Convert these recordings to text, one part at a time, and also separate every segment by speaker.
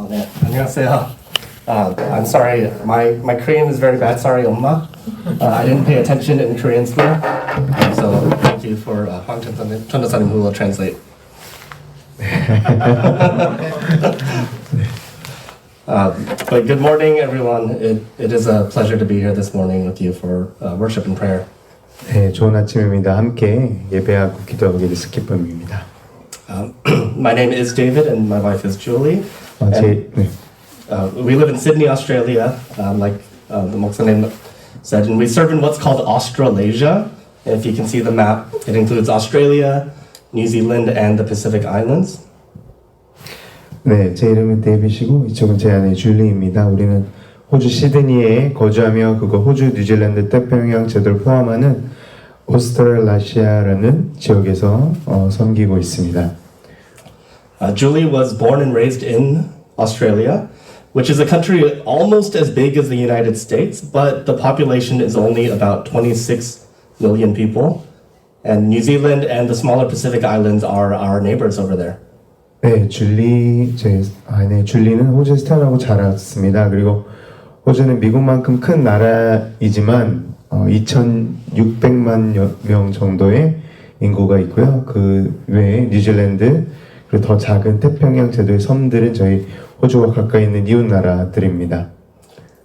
Speaker 1: 네, 안녕하세요. I'm sorry, my Korean is very bad. Sorry, 엄마. I didn't pay attention in Korean school, so thank you for Hwang Chun-dasanim who will translate. But good morning, everyone. It is a pleasure to be here this morning with you for worship and prayer.
Speaker 2: 네, 좋은 아침입니다. 함께 예배하고 기도하게 돼서 기쁨입니다.
Speaker 1: My name is David and my wife is Julie. We live in Sydney, Australia, like the 목사님 said, and we serve in what's called Australasia. And if you can see the map, it includes Australia, New Zealand, and the Pacific Islands.
Speaker 2: 네, 제 이름은 데이빗이고 이쪽은 제 아내 줄리입니다. 우리는 호주 시드니에 거주하며 그거 호주 뉴질랜드 태평양 제도를 포함하는 오스트랄라시아라는 지역에서 섬기고 있습니다.
Speaker 1: Julie was born and raised in Australia, which is a country almost as big as the United States, but the population is only about 26 million people. And New Zealand and the smaller Pacific Islands are our neighbors over there.
Speaker 2: 네, 제 아내 줄리는 호주에서 태어나고 자랐습니다. 그리고 호주는 미국만큼 큰 나라이지만 2,600만 명 정도의 인구가 있고요. 그 외에 뉴질랜드 그리고 더 작은 태평양 제도의 섬들은 저희 호주와 가까이 있는 이웃 나라들입니다.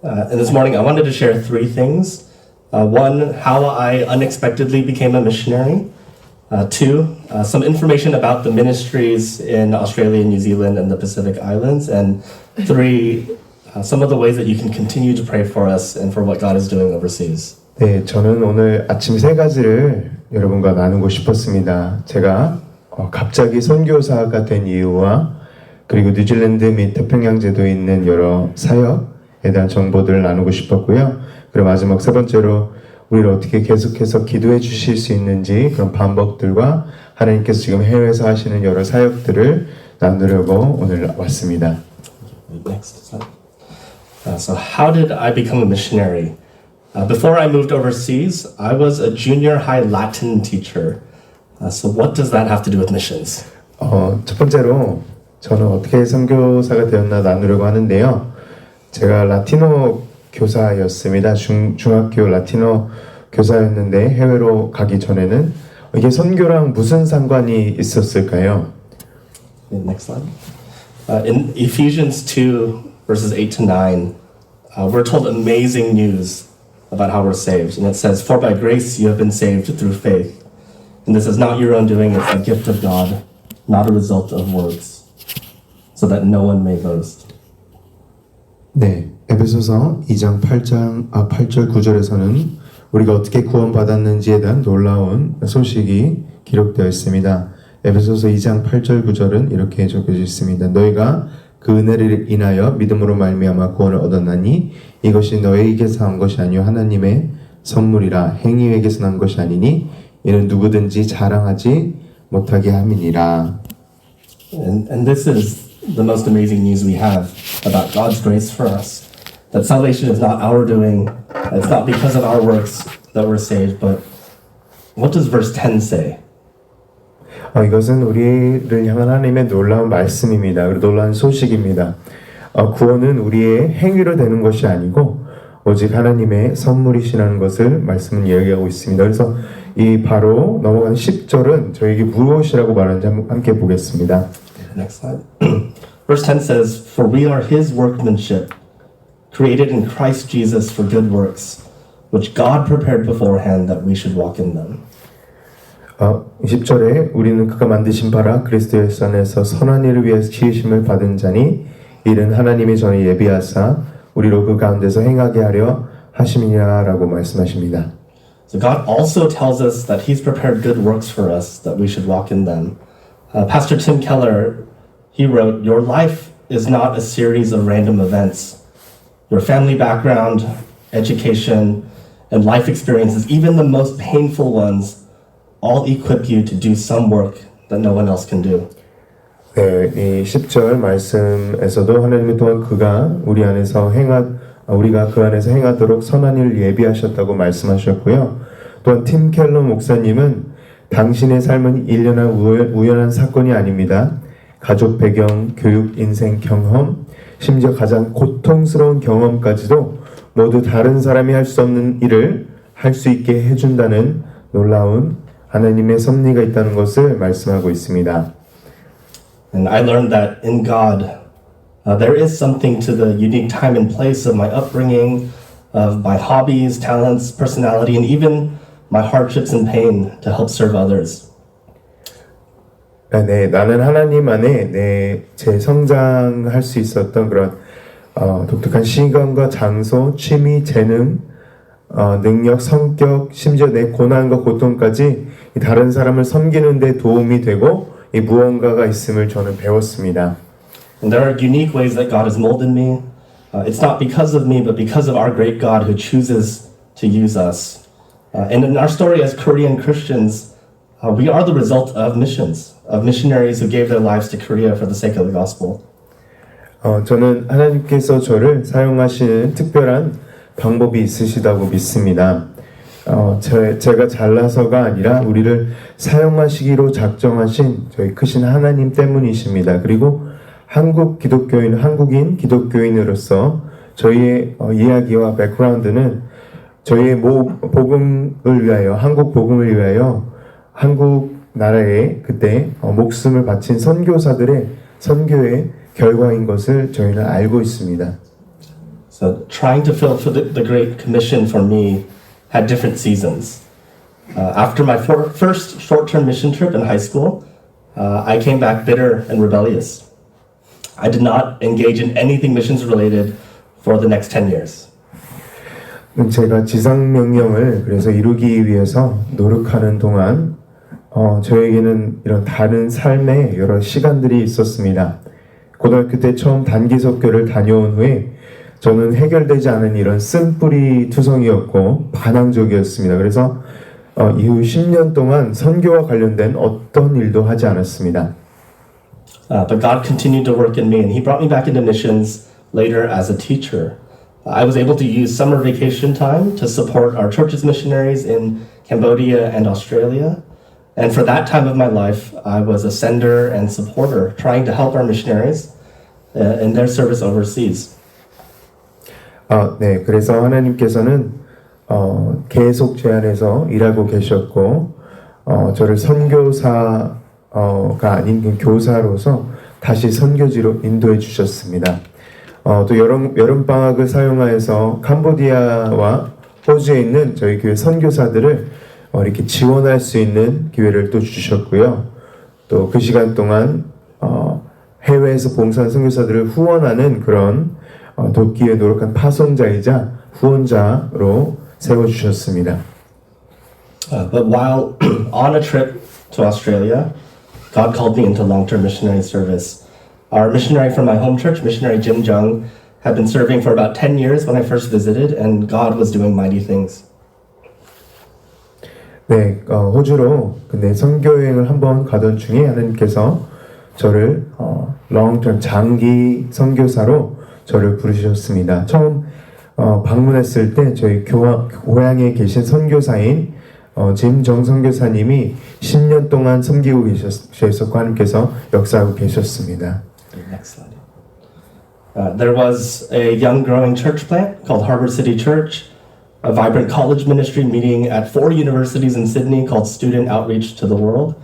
Speaker 1: And this morning I wanted to share three things. One, how I unexpectedly became a missionary. Two, some information about the ministries in Australia, New Zealand, and the Pacific Islands. And three, some of the ways that you can continue to pray for us and for what God is doing overseas.
Speaker 2: 네, 저는 오늘 아침 세 가지를 여러분과 나누고 싶었습니다. 제가 갑자기 선교사가 된 이유와 그리고 뉴질랜드 및 태평양 제도에 있는 여러 사역에 대한 정보들을 나누고 싶었고요. 그리고 마지막 세 번째로 우리를 어떻게 계속해서 기도해 주실 수 있는지 그런 방법들과 하나님께서 지금 해외에서 하시는 여러 사역들을 나누려고 오늘 왔습니다.
Speaker 1: Next slide. So how did I become a missionary? Before I moved overseas, I was a junior high Latin teacher. So what does that have to do with missions?
Speaker 2: 첫 번째로 저는 어떻게 선교사가 되었나 나누려고 하는데요. 제가 라티노 교사였습니다. 중학교 라티노 교사였는데 해외로 가기 전에는 이게 선교랑 무슨 상관이 있었을까요?
Speaker 1: Next slide. In Ephesians 2, verses 8 to 9, we're told amazing news about how we're saved. And it says, "For by grace you have been saved through faith. And this is not your own doing, it's a gift of God, not a result of works, so that no one may boast."
Speaker 2: 네, 에베소서 2장 8절 9절에서는 우리가 어떻게 구원받았는지에 대한 놀라운 소식이 기록되어 있습니다. 에베소서 2장 8절 9절은 이렇게 적혀져 있습니다. 너희가 그 은혜를 인하여 믿음으로 말미암아 구원을 얻었나니 이것이 너희에게서 난 것이 아니요 하나님의 선물이라 행위에게서 난 것이 아니니 이는 누구든지 자랑하지 못하게 함이니라.
Speaker 1: And this is the most amazing news we have about God's grace for us. That salvation is not our doing. It's not because of our works that we're saved. But what does verse 10 say?
Speaker 2: 이것은 우리를 향한 하나님의 놀라운 말씀입니다. 그리고 놀라운 소식입니다. 구원은 우리의 행위로 되는 것이 아니고 오직 하나님의 선물이시라는 것을 말씀은 이야기하고 있습니다. 그래서 이 바로 넘어가는 10절은 저에게 무엇이라고 말하는지 함께 보겠습니다.
Speaker 1: Next slide. Verse 10 says, "For we are His workmanship, created in Christ Jesus for good works, which God prepared beforehand that we should walk in them."
Speaker 2: 10절에 우리는 그가 만드신 바라 그리스도 예수 안에서 선한 일을 위해서 지으심을 받은 자니 이는 하나님이 전에 예비하사 우리로 그 가운데서 행하게 하려 하심이라라고 말씀하십니다.
Speaker 1: So God also tells us that He's prepared good works for us that we should walk in them. Pastor Tim Keller, he wrote, "Your life is not a series of random events. Your family background, education, and life experiences, even the most painful ones, all equip you to do some work that no one else can do."
Speaker 2: 네, 이 10절 말씀에서도 하나님은 또한 그가 우리 안에서 우리가 그 안에서 행하도록 선한 일을 예비하셨다고 말씀하셨고요. 또한 팀 켈러 목사님은 당신의 삶은 일련한 우연한 사건이 아닙니다. 가족 배경, 교육, 인생 경험, 심지어 가장 고통스러운 경험까지도 모두 다른 사람이 할 수 없는 일을 할 수 있게 해준다는 놀라운 하나님의 섭리가 있다는 것을 말씀하고 있습니다.
Speaker 1: And I learned that in God, there is something to the unique time and place of my upbringing, of my hobbies, talents, personality, and even my hardships and pain to help serve others.
Speaker 2: 네, 나는 하나님 안에 제 성장할 수 있었던 그런 독특한 시간과 장소, 취미, 재능, 능력, 성격, 심지어 내 고난과 고통까지 다른 사람을 섬기는 데 도움이 되고 이 무언가가 있음을 저는 배웠습니다.
Speaker 1: And there are unique ways that God has molded me. It's not because of me, but because of our great God who chooses to use us. And in our story as Korean Christians, we are the result of missions, of missionaries who gave their lives to Korea for the sake of the gospel.
Speaker 2: 저는 하나님께서 저를 사용하시는 특별한 방법이 있으시다고 믿습니다. 제가 잘나서가 아니라 우리를 사용하시기로 작정하신 저희 크신 하나님 때문이십니다. 그리고 한국인 기독교인으로서 저희의 이야기와 백그라운드는 저희의 복음을 위하여, 한국 복음을 위하여 한국 나라에 그때 목숨을 바친 선교사들의 선교의 결과인 것을 저희는 알고 있습니다.
Speaker 1: So trying to fulfill the Great Commission for me had different seasons. After my first short-term mission trip in high school, I came back bitter and rebellious. I did not engage in anything missions related for the next 10 years.
Speaker 2: 제가 지상명령을 그래서 이루기 위해서 노력하는 동안 저에게는 이런 다른 삶의 여러 시간들이 있었습니다. 고등학교 때 처음 단기석교를 다녀온 후에 저는 해결되지 않은 이런 쓴뿌리 투성이었고 반항적이었습니다. 그래서 이후 10년 동안 선교와 관련된 어떤 일도 하지 않았습니다.
Speaker 1: But God continued to work in me, and He brought me back into missions later as a teacher. I was able to use summer vacation time to support our church's missionaries in Cambodia and Australia. And for that time of my life, I was a sender and supporter, trying to help our missionaries in their service overseas.
Speaker 2: 네, 그래서 하나님께서는 계속 제 안에서 일하고 계셨고 저를 선교사가 아닌 그 교사로서 다시 선교지로 인도해 주셨습니다. 또 여름 방학을 사용하여서 캄보디아와 호주에 있는 저희 교회 선교사들을 이렇게 지원할 수 있는 기회를 또 주셨고요. 또 그 시간 동안 해외에서 봉사한 선교사들을 후원하는 그런 돕기 위해 노력한 파송자이자 후원자로 세워주셨습니다.
Speaker 1: But while on a trip to Australia, God called me into long-term missionary service. Our missionary from my home church, missionary Jim Jung, had been serving for about 10 years when I first visited, and God was doing mighty things.
Speaker 2: 네, 호주로 근데 선교여행을 한번 가던 중에 하나님께서 저를 long-term 장기 선교사로 저를 부르셨습니다. 처음 방문했을 때 저희 고향에 계신 선교사인 짐정 선교사님이 10년 동안 섬기고 계셨고 하나님께서 역사하고 계셨습니다.
Speaker 1: Next slide. There was a young growing church plant called Harbour City Church, a vibrant college ministry meeting at 4 universities in Sydney called Student Outreach to the World,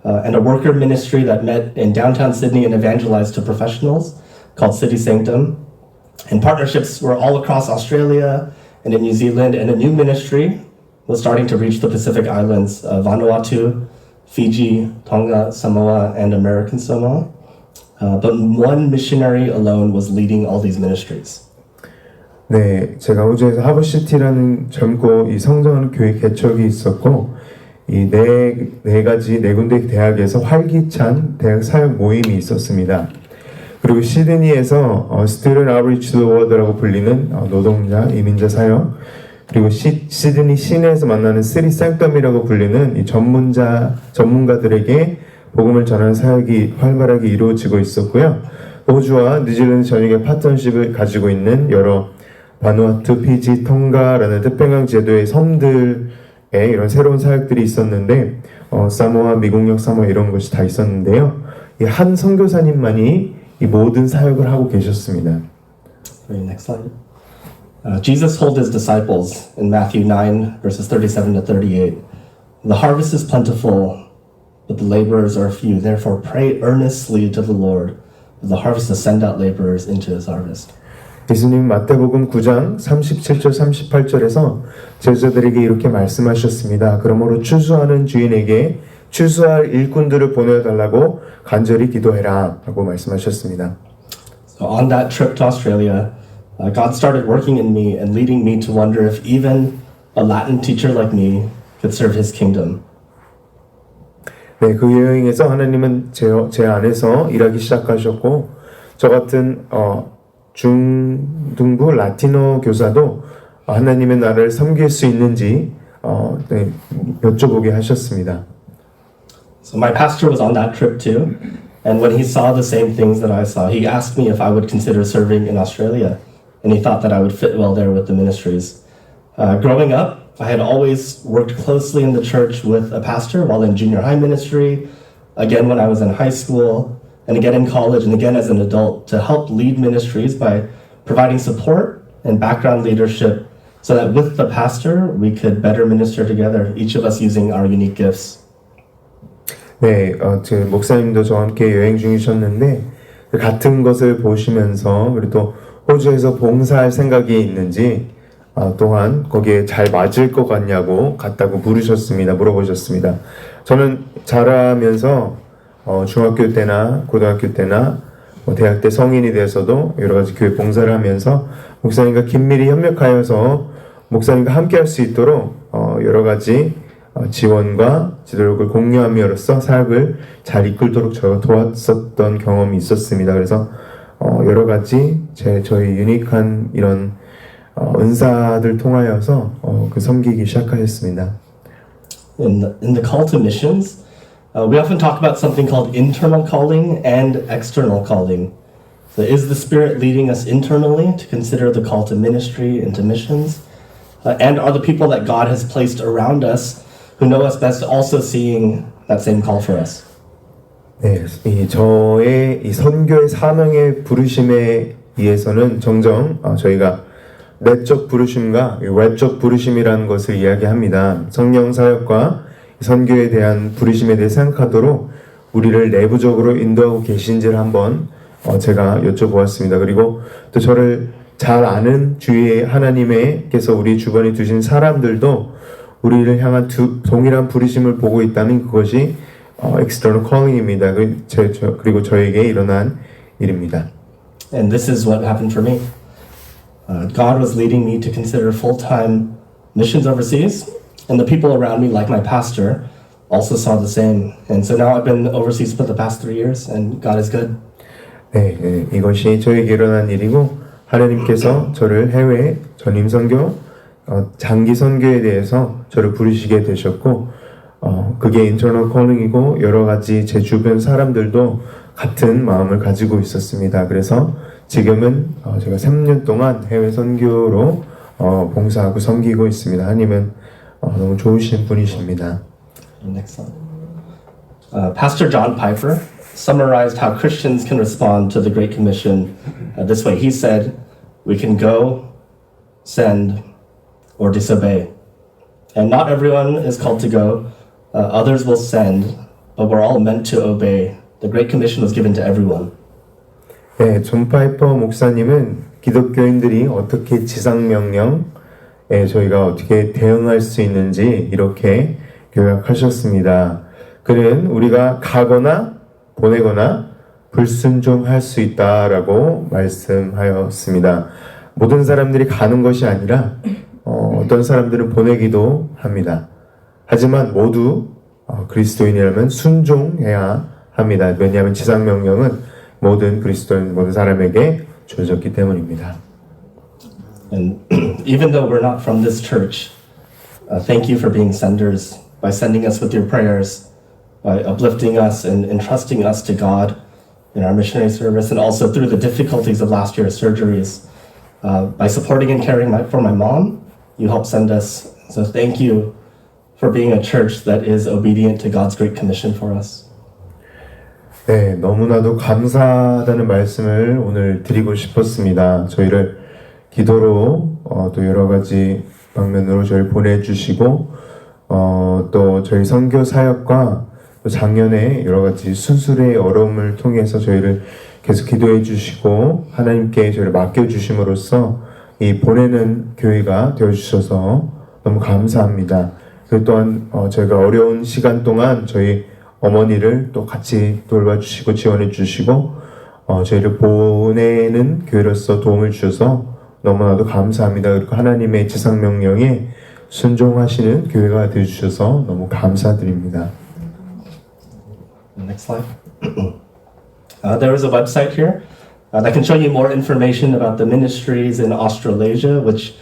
Speaker 1: and a worker ministry that met in downtown Sydney and evangelized to professionals called City Sanctum. And partnerships were all across Australia and in New Zealand, and a new ministry was starting to reach the Pacific Islands, Vanuatu, Fiji, Tonga, Samoa, and American Samoa. But one missionary alone was leading all these ministries.
Speaker 2: 네, 제가 호주에서 하버시티라는 젊고 이 성장하는 교회 개척이 있었고 이 네 군데 대학에서 활기찬 대학 사역 모임이 있었습니다. 그리고 시드니에서 Student Outreach to the World라고 불리는 노동자, 이민자 사역, 그리고 시드니 시내에서 만나는 City Sanctum이라고 불리는 이 전문가들에게 복음을 전하는 사역이 활발하게 이루어지고 있었고요. 호주와 뉴질랜드 전역의 파트너십을 가지고 있는 여러 바누아투, 피지, tonga라는 태평양 제도의 섬들에 이런 새로운 사역들이 있었는데 사모아, 미국역 사모아 이런 것이 다 있었는데요. 이 한 선교사님만이 이 모든 사역을 하고 계셨습니다.
Speaker 1: Next slide. Jesus told his disciples in Matthew 9, verses 37 to 38, "The harvest is plentiful, but the laborers are few. Therefore pray earnestly to the Lord of the harvest to send out laborers into his harvest."
Speaker 2: 예수님 마태복음 9장 37절 38절에서 제자들에게 이렇게 말씀하셨습니다. 그러므로 추수하는 주인에게 추수할 일꾼들을 보내달라고 간절히 기도해라 라고 말씀하셨습니다.
Speaker 1: So on that trip to Australia, God started working in me and leading me to wonder if even a Latin teacher like me could serve his kingdom.
Speaker 2: 네, 그 여행에서 하나님은 제 안에서 일하기 시작하셨고 저 같은 중등부 라티노 교사도 하나님의 나라를 섬길 수 있는지 네, 여쭤보게 하셨습니다.
Speaker 1: So my pastor was on that trip too, and when he saw the same things that I saw, he asked me if I would consider serving in Australia, and he thought that I would fit well there with the ministries. Growing up, I had always worked closely in the church with a pastor while in junior high ministry, again when I was in high school, and again in college, and again as an adult, to help lead ministries by providing support and background leadership so that with the pastor, we could better minister together, each of us using our unique gifts.
Speaker 2: 네, 제 목사님도 저와 함께 여행 중이셨는데 같은 것을 보시면서 그리고 또 호주에서 봉사할 생각이 있는지 또한 거기에 잘 맞을 것 같다고 물어보셨습니다. 저는 자라면서 중학교 때나 고등학교 때나 대학 때 성인이 돼서도 여러 가지 교회 봉사를 하면서 목사님과 긴밀히 협력하여서 목사님과 함께 할 수 있도록 여러 가지 지원과 지도력을 공유함으로써 사역을 잘 이끌도록 저희가 도왔었던 경험이 있었습니다. 그래서 여러 가지 저희 유니크한 이런 은사들 통하여서 그 섬기기 시작하였습니다.
Speaker 1: In the call to missions, we often talk about something called internal calling and external calling. So is the Spirit leading us internally to consider the call to ministry and to missions? And are the people that God has placed around us who know us best also seeing that same call for us?
Speaker 2: 네, 저의 이 선교의 사명의 부르심에 의해서는 종종 저희가 내적 부르심과 외적 부르심이라는 것을 이야기합니다. 성령 사역과 선교에 대한 부르심에 대해 생각하도록 우리를 내부적으로 인도하고 계신지를 한번 제가 여쭤보았습니다. 그리고 또 저를 잘 아는 주위에 하나님께서 우리 주변에 두신 사람들도 우리를 향한 동일한 부르심을 보고 있다면 그것이 external calling입니다. 그리고 저에게 일어난 일입니다.
Speaker 1: And this is what happened for me. God was leading me to consider full-time missions overseas, and the people around me, like my pastor, also saw the same. And so now I've been overseas for the past 3 years, and God is good.
Speaker 2: 네, 이것이 저에게 일어난 일이고 하나님께서 저를 해외 전임 선교 장기 선교에 대해서 저를 부르시게 되셨고 그게 인터널 컬링이고 여러 가지 제 주변 사람들도 같은 마음을 가지고 있었습니다. 그래서 지금은 제가 3년 동안 해외 선교로 봉사하고 섬기고 있습니다. 하나님은 너무 좋으신 분이십니다.
Speaker 1: Next slide. Pastor John Piper summarized how Christians can respond to the Great Commission this way. He said, "We can go, send, or disobey. And not everyone is called to go. Others will send, but we're all meant to obey. The Great Commission was given to everyone."
Speaker 2: 네, 존 파이퍼 목사님은 기독교인들이 어떻게 지상명령에 저희가 어떻게 대응할 수 있는지 이렇게 교약하셨습니다. 그는 우리가 가거나 보내거나 불순종할 수 있다라고 말씀하였습니다. 모든 사람들이 가는 것이 아니라 어떤 사람들은 보내기도 합니다. 하지만 모두 그리스도인이라면 순종해야 합니다. 왜냐하면 지상명령은 모든 그리스도인, 모든 사람에게 주어졌기 때문입니다.
Speaker 1: And even though we're not from this church, thank you for being senders, by sending us with your prayers, by uplifting us and entrusting us to God in our missionary service, and also through the difficulties of last year's surgeries. By supporting and caring for my mom, you helped send us. So thank you for being a church that is obedient to God's Great Commission for us.
Speaker 2: 네, 너무나도 감사하다는 말씀을 오늘 드리고 싶었습니다. 저희를 기도로 또 여러 가지 방면으로 저희를 보내주시고 또 저희 선교 사역과 또 작년에 여러 가지 수술의 어려움을 통해서 저희를 계속 기도해 주시고 하나님께 저희를 맡겨주심으로써 이 보내는 교회가 되어주셔서 너무 감사합니다. 그 또한 저희가 어려운 시간 동안 저희 어머니를 또 같이 돌봐주시고 지원해 주시고 저희를 보내는 교회로서 도움을 주셔서 너무나도 감사합니다. 그리고 하나님의 지상명령에 순종하시는 교회가 되어주셔서 너무 감사드립니다.
Speaker 1: Next slide. There is a website here that can show you more information about the ministries in Australasia, which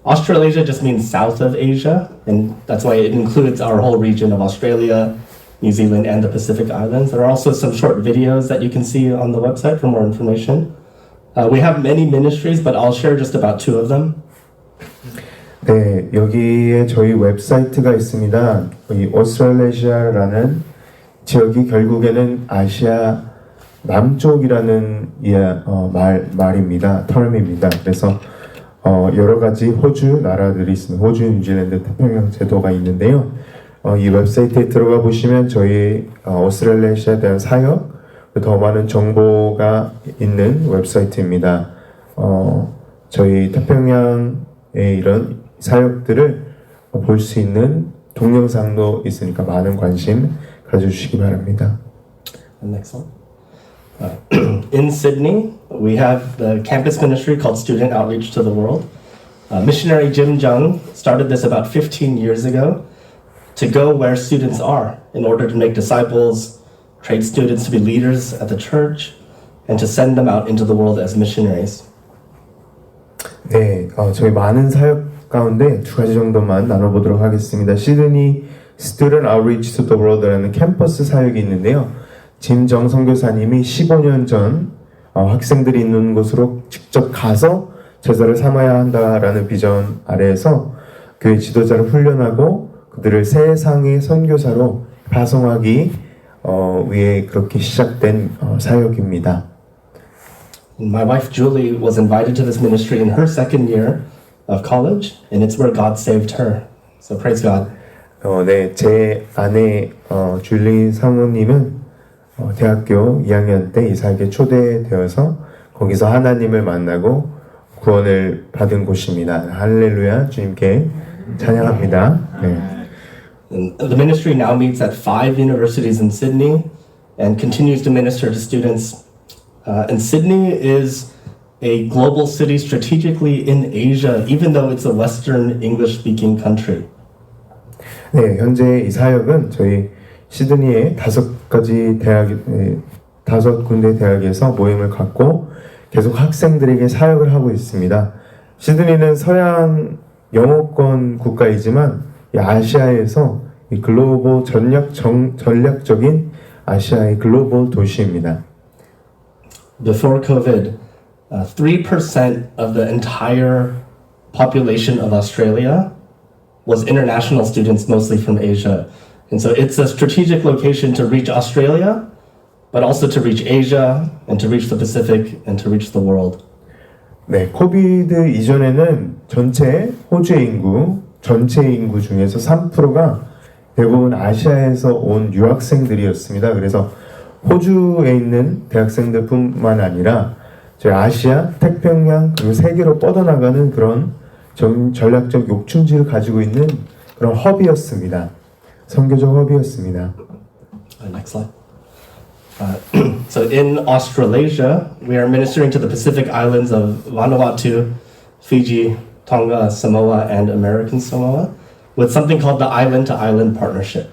Speaker 1: Australasia just means south of Asia, and that's why it includes our whole region of Australia, New Zealand, and the Pacific Islands. There are also some short videos that you can see on the website for more information. We have many ministries, but I'll share just about two of them.
Speaker 2: 네, 여기에 저희 웹사이트가 있습니다. 이 오스트레일리아라는 지역이 결국에는 아시아 남쪽이라는 말입니다. term입니다. 그래서 여러 가지 호주 나라들이 있습니다. 호주, 뉴질랜드, 태평양 제도가 있는데요. 이 웹사이트에 들어가 보시면 저희 오스트레일리아에 대한 사역, 더 많은 정보가 있는 웹사이트입니다. 저희 태평양의 이런 사역들을 볼 수 있는 동영상도 있으니까 많은 관심 가져주시기 바랍니다.
Speaker 1: Next one. In Sydney, we have the campus ministry called Student Outreach to the World. Missionary Jim Jung started this about 15 years ago to go where students are in order to make disciples, train students to be leaders at the church, and to send them out into the world as missionaries.
Speaker 2: 네, 저희 많은 사역 가운데 두 가지 정도만 나눠보도록 하겠습니다. 시드니 Student Outreach to the World라는 캠퍼스 사역이 있는데요. 짐정 선교사님이 15년 전 학생들이 있는 곳으로 직접 가서 제자를 삼아야 한다라는 비전 아래에서 교회 지도자를 훈련하고 그들을 세상의 선교사로 파송하기 위해 그렇게 시작된 사역입니다.
Speaker 1: My wife Julie was invited to this ministry in her second year of college, and it's where God saved her. So praise God.
Speaker 2: 네, 제 아내 줄리 사모님은 대학교 2학년 때 이 사역에 초대되어서 거기서 하나님을 만나고 구원을 받은 곳입니다. 할렐루야, 주님께 찬양합니다. 네.
Speaker 1: And the ministry now meets at 5 universities in Sydney and continues to minister to students. And Sydney is a global city strategically in Asia, even though it's a Western English-speaking country.
Speaker 2: 네, 현재 이 사역은 저희 시드니의 5군데 대학에서 모임을 갖고 계속 학생들에게 사역을 하고 있습니다. 시드니는 서양 영어권 국가이지만 이 아시아에서 이 글로벌 전략적인 아시아의 글로벌 도시입니다.
Speaker 1: Before COVID, 3% of the entire population of Australia was international students, mostly from Asia. And so it's a strategic location to reach Australia, but also to reach Asia, and to reach the Pacific, and to reach the world.
Speaker 2: 네, 코비드 이전에는 호주의 인구, 전체 인구 중에서 3%가 대부분 아시아에서 온 유학생들이었습니다. 그래서 호주에 있는 대학생들뿐만 아니라 저희 아시아, 태평양, 그리고 세계로 뻗어나가는 그런 전략적 욕충지를 가지고 있는 그런 허브였습니다. 선교적 허브였습니다.
Speaker 1: Next slide. So in Australasia, we are ministering to the Pacific Islands of Vanuatu, Fiji, Tonga, Samoa, and American Samoa with something called the Island-to-Island Partnership.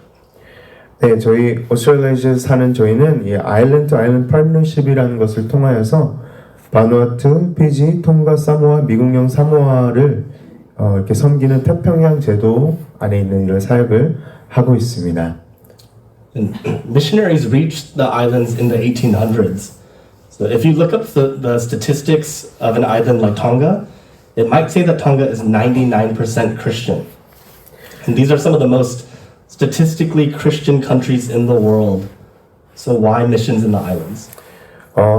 Speaker 2: 네, 저희 오스트레일리아에 사는 저희는 이 아일랜드 파트너십이라는 것을 통하여서 바누아투, 피지, 통가, 사모아, 미국령 사모아를 이렇게 섬기는 태평양 제도 안에 있는 이런 사역을 하고 있습니다.
Speaker 1: And missionaries reached the islands in the 1800s. So if you look up the statistics of an island like Tonga, it might say that Tonga is 99% Christian. And these are some of the most statistically Christian countries in the world. So why missions in the islands?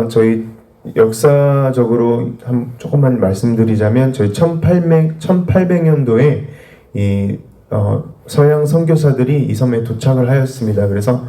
Speaker 2: 저희 역사적으로 조금만 말씀드리자면 저희 1800년도에 이 서양 선교사들이 이 섬에 도착을 하였습니다. 그래서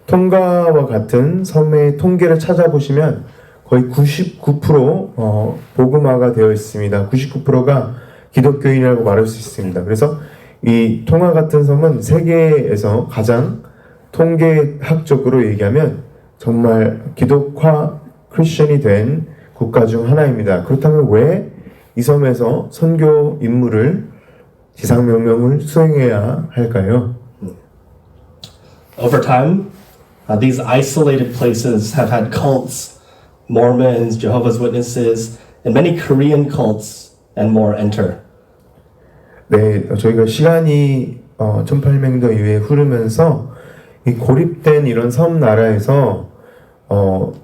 Speaker 2: 통가와 같은 섬의 통계를 찾아보시면 거의 99% 복음화가 되어 있습니다. 99%가 기독교인이라고 말할 수 있습니다. 그래서 이 통가 같은 섬은 세계에서 가장 통계학적으로 얘기하면 정말 기독화 크리스천이 된 국가 중 하나입니다. 그렇다면 왜 이 섬에서 선교 임무를 지상명령을 수행해야 할까요?
Speaker 1: Over time, these isolated places have had cults, Mormons, Jehovah's Witnesses, and many Korean cults and more enter.
Speaker 2: 네, 저희가 시간이 1800년 이후에 흐르면서 이 고립된 이런 섬 나라에서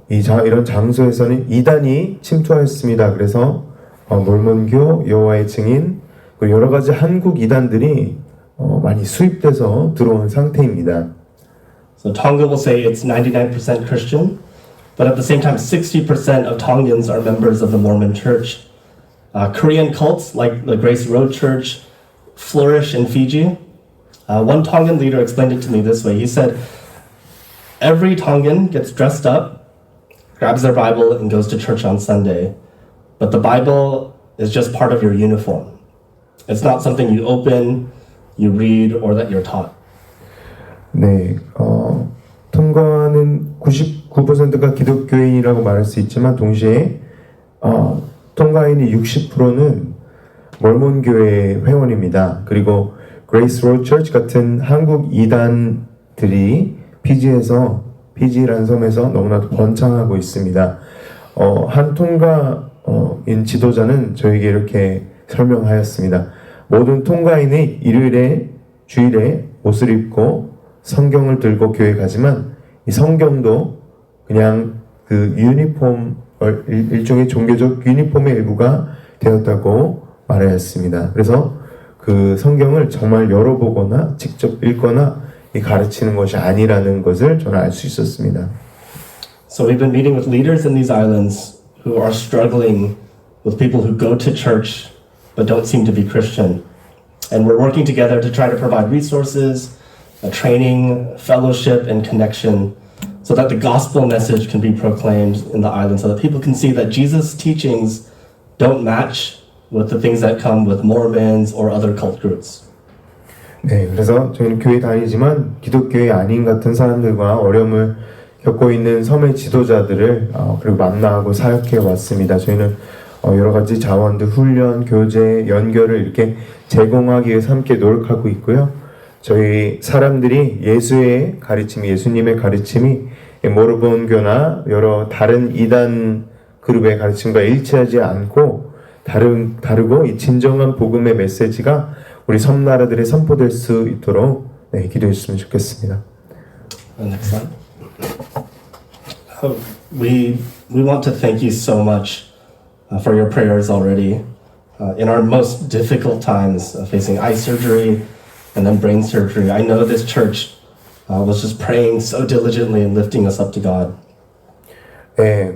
Speaker 2: 이런 장소에서는 이단이 침투하였습니다. 그래서 몰몬교, 여호와의 증인, 그리고 여러 가지 한국 이단들이 많이 수입돼서 들어온 상태입니다.
Speaker 1: So Tonga will say it's 99% Christian, but at the same time, 60% of Tongans are members of the Mormon Church. Korean cults like the Grace Road Church flourish in Fiji. One Tongan leader explained it to me this way. He said, every Tongan gets dressed up, grabs their Bible, and goes to church on Sunday. But the Bible is just part of your uniform. It's not something you open, you read, or that you're taught.
Speaker 2: 네, 통가는 99%가 기독교인이라고 말할 수 있지만 동시에 통가인의 60%는 몰몬교회 회원입니다. 그리고 그레이스 로드 처치 같은 한국 이단들이 피지라는 섬에서 너무나도 번창하고 있습니다. 한 통가인 지도자는 저에게 이렇게 설명하였습니다. 모든 통가인이 주일에 옷을 입고 성경을 들고 교회 가지만 이 성경도 그냥 그 일종의 종교적 유니폼의 일부가 되었다고 말하였습니다. 그래서 그 성경을 정말 열어보거나 직접 읽거나 가르치는 것이 아니라는 것을 저는 알 수 있었습니다.
Speaker 1: So we've been meeting with leaders in these islands who are struggling with people who go to church but don't seem to be Christian. And we're working together to try to provide resources, training, fellowship, and connection so that the gospel message can be proclaimed in the island so that people can see that Jesus' teachings don't match with the things that come with Mormons or other cult groups.
Speaker 2: 네, 그래서 저희는 교회 다니지만 기독교의 아닌 같은 사람들과 어려움을 겪고 있는 섬의 지도자들을 그리고 만나고 사역해 왔습니다. 저희는 여러 가지 자원들, 훈련, 교제, 연결을 이렇게 제공하기 위해서 함께 노력하고 있고요. 저희 사람들이 예수님의 가르침이 모르몬교나 여러 다른 이단 그룹의 가르침과 일치하지 않고 다르고 이 진정한 복음의 메시지가 우리 섬나라들에 선포될 수 있도록 기도해 주시면 좋겠습니다.
Speaker 1: Next slide. We want to thank you so much for your prayers already. In our most difficult times, facing eye surgery and then brain surgery, I know this church was just praying so diligently and lifting us up to God.
Speaker 2: 네,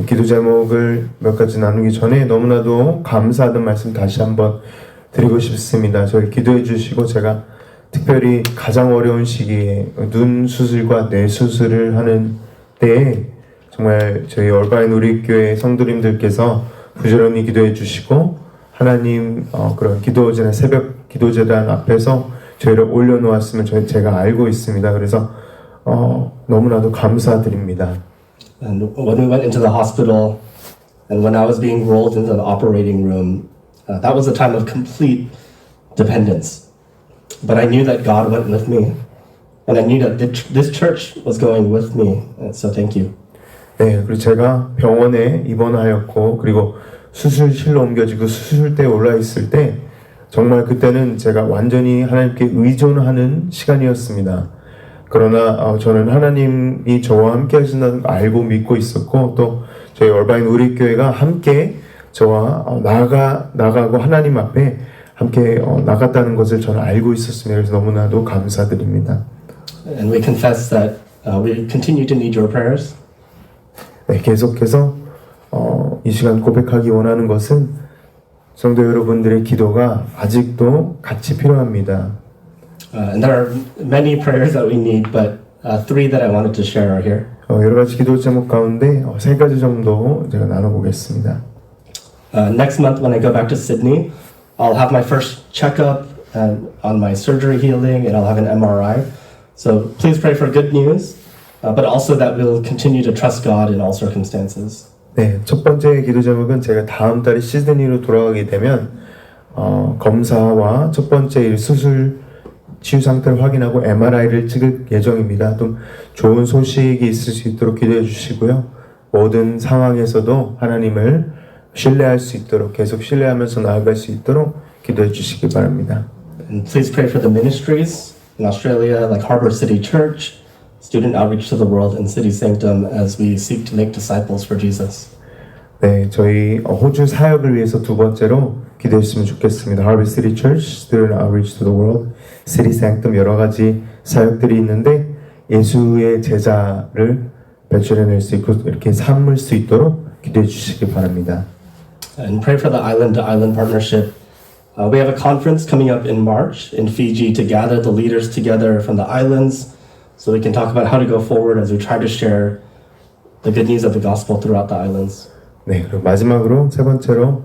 Speaker 2: 기도 제목을 몇 가지 나누기 전에 너무나도 감사하다는 말씀 다시 한번 드리고 싶습니다. 저를 기도해 주시고 제가 특별히 가장 어려운 시기에 눈 수술과 뇌 수술을 하는 때에 정말 저희 얼바인 우리교회 성도님들께서 부지런히 기도해 주시고 하나님 그런 기도제나 새벽 기도제단 앞에서 저희를 올려놓았으면 제가 알고 있습니다. 그래서 너무나도 감사드립니다.
Speaker 1: And when we went into the hospital and when I was being rolled into the operating room, that was a time of complete dependence. But I knew that God went with me. And I knew that this church was going with me. And so thank you.
Speaker 2: 네, 그리고 제가 병원에 입원하였고 그리고 수술실로 옮겨지고 수술대에 올라 있을 때 정말 그때는 제가 완전히 하나님께 의존하는 시간이었습니다. 그러나 저는 하나님이 저와 함께 하신다는 걸 알고 믿고 있었고 또 저희 얼바인 우리교회가 함께 저와 나가고 하나님 앞에 함께 나갔다는 것을 저는 알고 있었습니다. 그래서 너무나도 감사드립니다.
Speaker 1: And we confess that We continue to need your prayers.
Speaker 2: 네, 계속해서 이 시간 고백하기 원하는 것은 성도 여러분들의 기도가 아직도 같이 필요합니다.
Speaker 1: And there are many prayers that we need, but three that I wanted to share are here.
Speaker 2: 여러 가지 기도 제목 가운데 세 가지 정도 제가 나눠보겠습니다.
Speaker 1: Next month, when I go back to Sydney, I'll have my first checkup on my surgery healing, and I'll have an MRI. So please pray for good news, but also that we'll continue to trust God in all circumstances.
Speaker 2: 네, 첫 번째 기도 제목은 제가 다음 달에 시드니로 돌아가게 되면 검사와 첫 번째 수술 치유 상태를 확인하고 MRI를 찍을 예정입니다. 좀 좋은 소식이 있을 수 있도록 기도해 주시고요. 모든 상황에서도 하나님을 신뢰할 수 있도록 계속 신뢰하면서 나아갈 수 있도록 기도해 주시기 바랍니다.
Speaker 1: And please pray for the ministries in Australia, like Harbour City Church, Student Outreach to the World, and City Sanctum, as we seek to make disciples for Jesus.
Speaker 2: 네, 저희 호주 사역을 위해서 두 번째로 기도해 주시면 좋겠습니다. Harbour City Church, Student Outreach to the World, City Sanctum 여러 가지 사역들이 있는데 예수의 제자를 배출해낼 수 있고 이렇게 삼을 수 있도록 기도해 주시기 바랍니다.
Speaker 1: And pray for the island-to-island partnership. We have a conference coming up in March in Fiji to gather the leaders together from the islands so we can talk about how to go forward as we try to share the good news of the gospel throughout the islands.
Speaker 2: 네, 그리고 마지막으로 세 번째로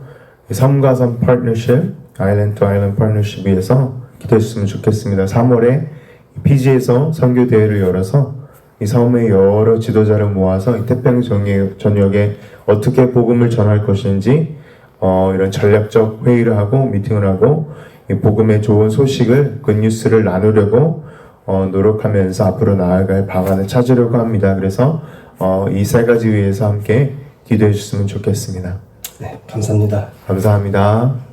Speaker 2: 섬과 섬 파트너십, 아일랜드 투 아일랜드 파트너십 위해서 기도해 주시면 좋겠습니다. 3월에 피지에서 선교 대회를 열어서 이 섬의 여러 지도자를 모아서 이 태평양 전역에 어떻게 복음을 전할 것인지 이런 전략적 회의를 하고 미팅을 하고 이 복음의 좋은 소식을 굿뉴스를 나누려고 노력하면서 앞으로 나아갈 방안을 찾으려고 합니다. 그래서 이 세 가지 위해서 함께 기도해 주셨으면 좋겠습니다.
Speaker 1: 네, 감사합니다.
Speaker 2: 감사합니다.